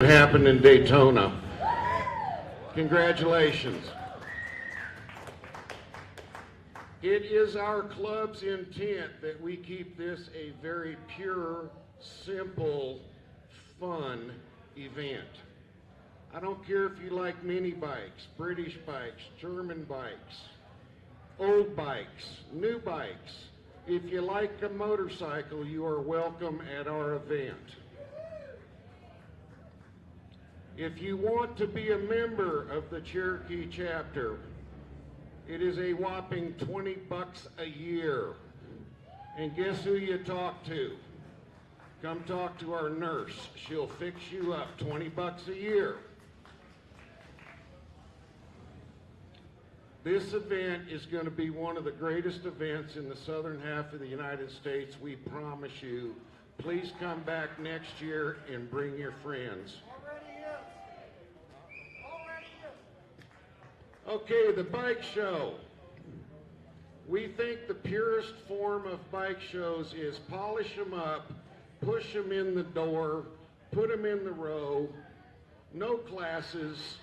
Happened in Daytona. Congratulations. It is our club's intent that we keep this a very pure, simple, fun event. I don't care if you like mini bikes, British bikes, German bikes, old bikes, new bikes. If you like a motorcycle, you are welcome at our event. If you want to be a member of the Cherokee chapter, it is a whopping $20 a year. And guess who you talk to? Come talk to our nurse. She'll fix you up. $20 a year. This event is going to be one of the greatest events in the southern half of the United States. We promise you. Please come back next year and bring your friends. Okay, the bike show. We think the purest form of bike shows is polish them up, push them in the door, put them in the row, no classes,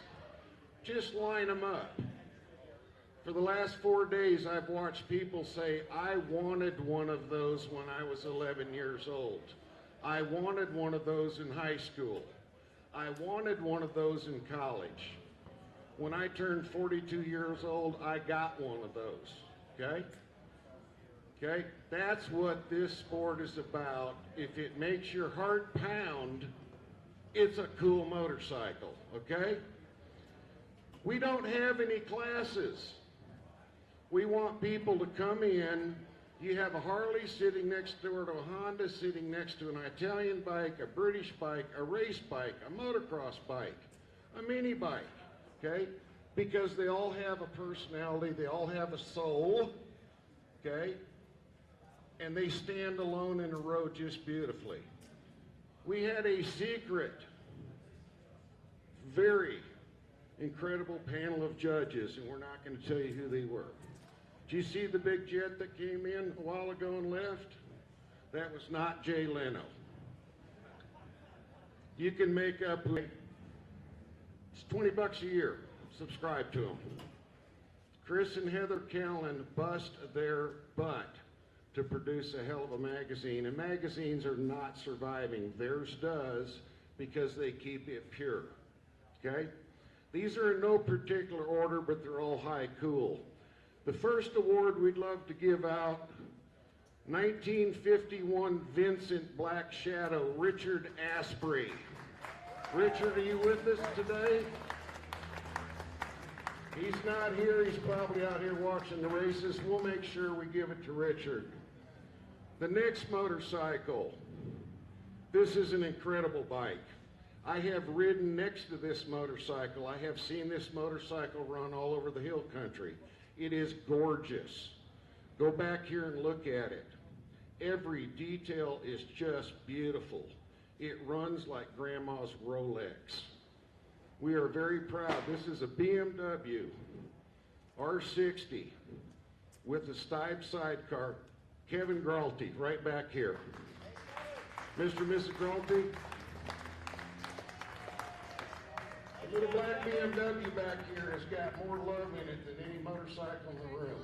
just line them up. For the last 4 days, I've watched people say, I wanted one of those when I was 11 years old. I wanted one of those in high school. I wanted one of those in college. When I turned 42 years old, I got one of those, okay? Okay, that's what this sport is about. If it makes your heart pound, it's a cool motorcycle, okay? We don't have any classes. We want people to come in. You have a Harley sitting next door to a Honda, sitting next to an Italian bike, a British bike, a race bike, a motocross bike, a mini bike. Okay, because they all have a personality, they all have a soul, okay, and they stand alone in a row just beautifully. We had a secret, very incredible panel of judges, and we're not going to tell you who they were. Did you see the big jet that came in a while ago and left? That was not Jay Leno. You can make up with It's $20 a year. Subscribe to them. Chris and Heather Callan bust their butt to produce a hell of a magazine, and magazines are not surviving. Theirs does, because they keep it pure. Okay? These are in no particular order, but they're all high cool. The first award we'd love to give out, 1951 Vincent Black Shadow, Richard Asprey. Richard, are you with us today? He's not here. He's probably out here watching the races. We'll make sure we give it to Richard. The next motorcycle. This is an incredible bike. I have ridden next to this motorcycle. I have seen this motorcycle run all over the hill country. It is gorgeous. Go back here and look at it. Every detail is just beautiful. It runs like Grandma's Rolex. We are very proud. This is a BMW R60 with a Stibe sidecar. Kevin Gralty, right back here. Mr. and Mrs. Gralty. The little black BMW back here has got more love in it than any motorcycle in the room.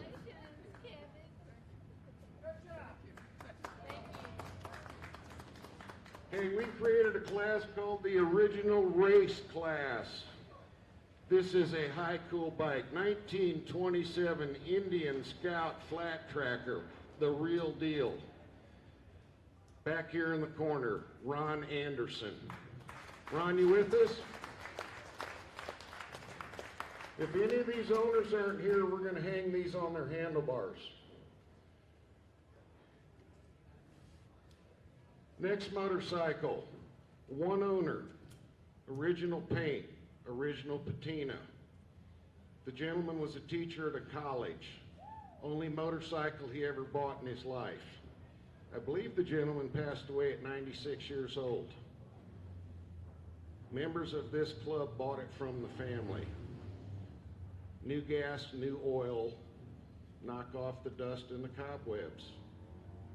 Okay, we created a class called the Original Race Class. This is a high cool bike, 1927 Indian Scout Flat Tracker, the real deal. Back here in the corner, Ron Anderson. Ron, you with us? If any of these owners aren't here, we're going to hang these on their handlebars. Next motorcycle, one owner, original paint, original patina. The gentleman was a teacher at a college. Only motorcycle he ever bought in his life. I believe the gentleman passed away at 96 years old. Members of this club bought it from the family. New gas, new oil, knock off the dust and the cobwebs.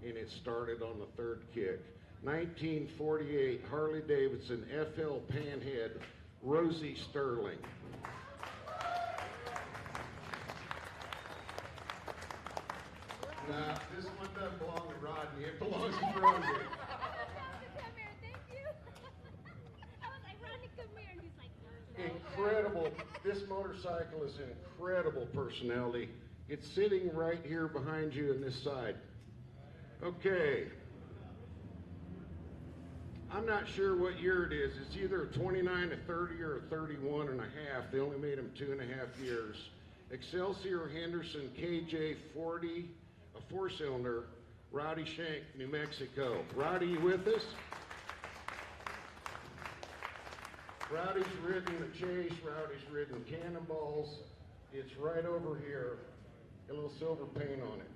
And it started on the third kick. 1948 Harley Davidson FL Panhead Rosie Sterling. Nah, this one doesn't belong to Rodney, it belongs to Rosie. Incredible, this motorcycle is incredible personality. It's sitting right here behind you on this side. Okay. I'm not sure what year it is. It's either a 29, a 30, or a 31 and a half. They only made them 2.5 years. Excelsior Henderson KJ40, a 4-cylinder, Rowdy Shank, New Mexico. Rowdy, you with us? Rowdy's ridden the Chase, Rowdy's ridden Cannonballs. It's right over here, a little silver paint on it.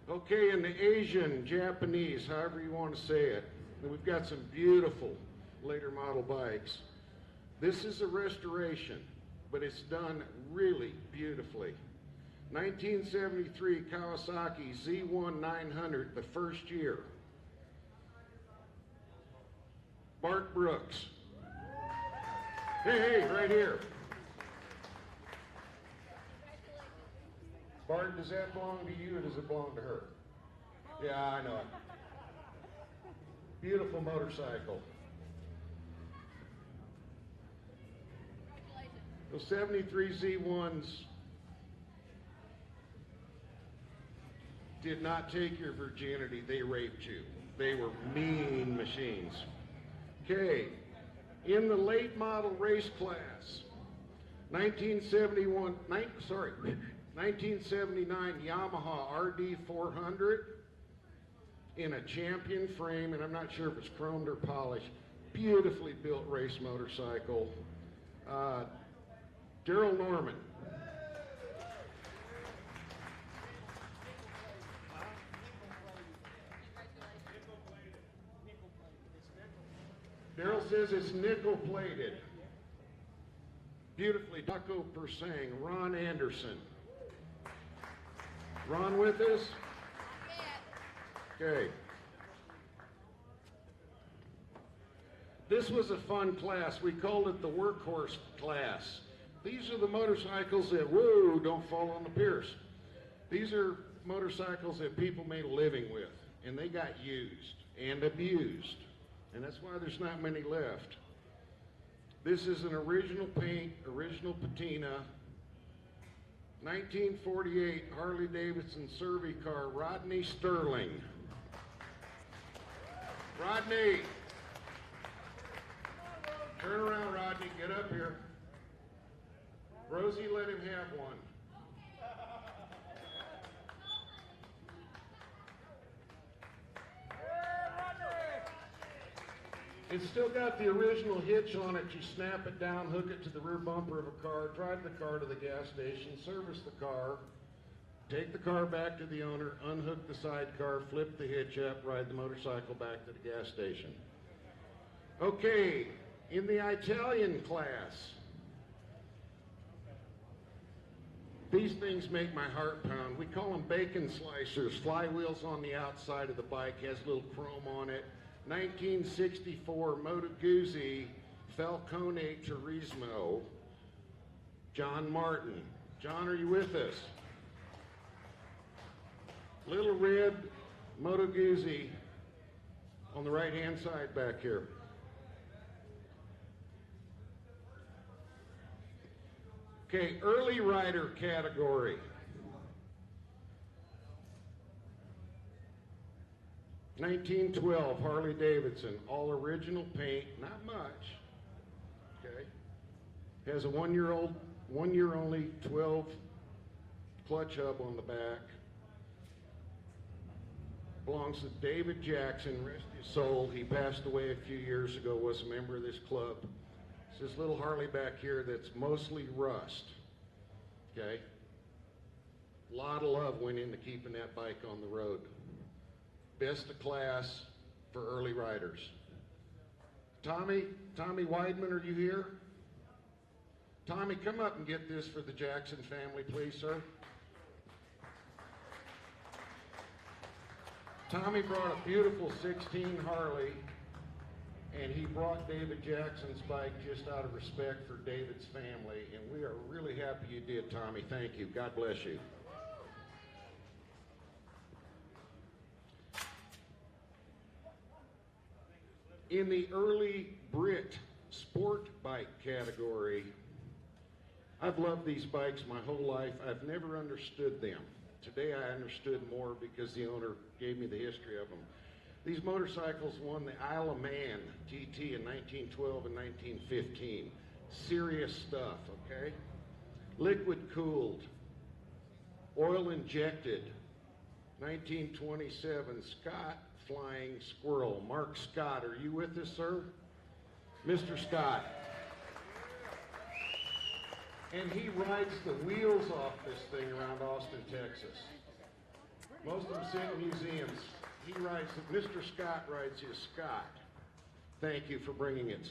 Okay, in the Asian, Japanese, however you want to say it, we've got some beautiful later model bikes. This is a restoration, but it's done really beautifully. 1973 Kawasaki Z1 900, the first year. Bart Brooks. Hey, right here. Bart, does that belong to you or does it belong to her? Yeah, I know it. Beautiful motorcycle. Those 73 Z1s did not take your virginity, they raped you. They were mean machines. Okay, in the late model race class, 1979 Yamaha RD400 in a champion frame, and I'm not sure if it's chromed or polished. Beautifully built race motorcycle. Daryl Norman. Daryl says it's nickel plated. Beautifully, Taco Persang, Ron Anderson. Ron with us? Okay. This was a fun class. We called it the workhorse class. These are the motorcycles that, whoa, don't fall on the Pierce. These are motorcycles that people made a living with, and they got used and abused. And that's why there's not many left. This is an original paint, original patina, 1948 Harley Davidson Survey car, Rodney Sterling. Rodney. Turn around, Rodney, get up here. Rosie, let him have one. It's still got the original hitch on it. You snap it down, hook it to the rear bumper of a car, drive the car to the gas station, service the car, take the car back to the owner, unhook the sidecar, flip the hitch up, ride the motorcycle back to the gas station. Okay, in the Italian class, these things make my heart pound. We call them bacon slicers. Flywheels on the outside of the bike, has a little chrome on it. 1964 Moto Guzzi Falcone Turismo, John Martin. John, are you with us? Little red Moto Guzzi on the right-hand side back here. Okay, early rider category. 1912 Harley Davidson, all original paint, not much. Okay, has a one year only 12 clutch hub on the back. Belongs to David Jackson, rest his soul. He passed away a few years ago, was a member of this club. It's this little Harley back here that's mostly rust. Okay, a lot of love went into keeping that bike on the road. Best of class for early riders. Tommy Weidman, are you here? Tommy, come up and get this for the Jackson family, please, sir. Tommy brought a beautiful 16 Harley, and he brought David Jackson's bike just out of respect for David's family, and we are really happy you did, Tommy. Thank you. God bless you. In the early Brit sport bike category, I've loved these bikes my whole life. I've never understood them. Today I understood more because the owner gave me the history of them. These motorcycles won the Isle of Man GT in 1912 and 1915. Serious stuff, okay? Liquid cooled, oil injected, 1927 Scott Flying Squirrel. Mark Scott, are you with us, sir? Mr. Scott. And he rides the wheels off this thing around Austin, Texas. Most of them sit in museums. He rides, Mr. Scott rides his Scott. Thank you for bringing it.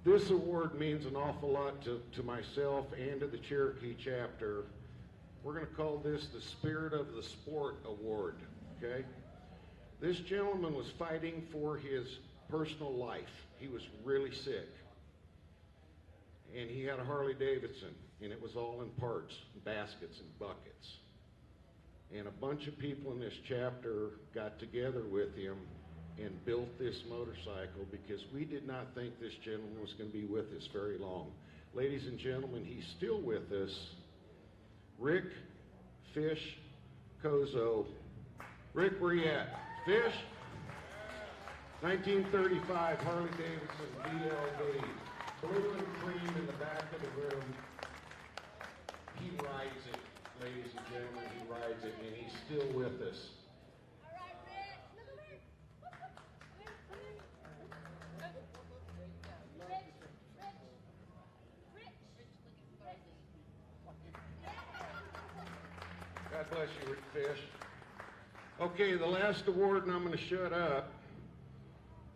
This award means an awful lot to myself and to the Cherokee chapter. We're going to call this the Spirit of the Sport Award, okay? This gentleman was fighting for his personal life. He was really sick. And he had a Harley Davidson, and it was all in parts, baskets and buckets. And a bunch of people in this chapter got together with him and built this motorcycle because we did not think this gentleman was going to be with us very long. Ladies and gentlemen, he's still with us. Rick Fish Kozo. Rick, where you at? Fish? 1935 Harley Davidson BLD. Blue and cream in the back of the room. He rides it, ladies and gentlemen. He rides it, and he's still with us. All right, Rick. Look at God bless you, Rick Fish. Okay, the last award, and I'm going to shut up.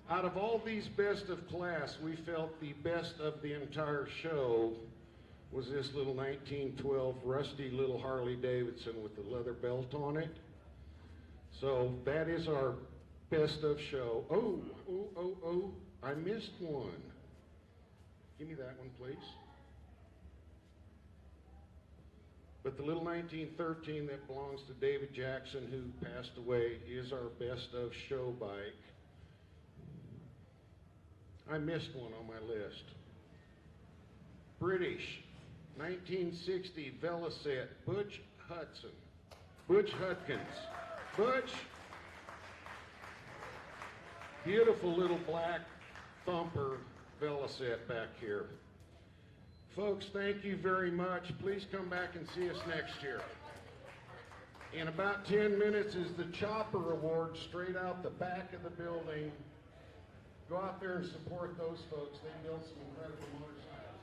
Out of all these best of class, we felt the best of the entire show was this little 1912 rusty little Harley Davidson with the leather belt on it. So that is our best of show. Oh, I missed one. Give me that one, please. But the little 1913 that belongs to David Jackson, who passed away, is our best of show bike. I missed one on my list. British, 1960 Velocet, Butch Hudkins. Butch, beautiful little black thumper Velocet back here. Folks, thank you very much. Please come back and see us next year. In about 10 minutes is the Chopper Award straight out the back of the building. Go out there and support those folks. They built some incredible motorcycles.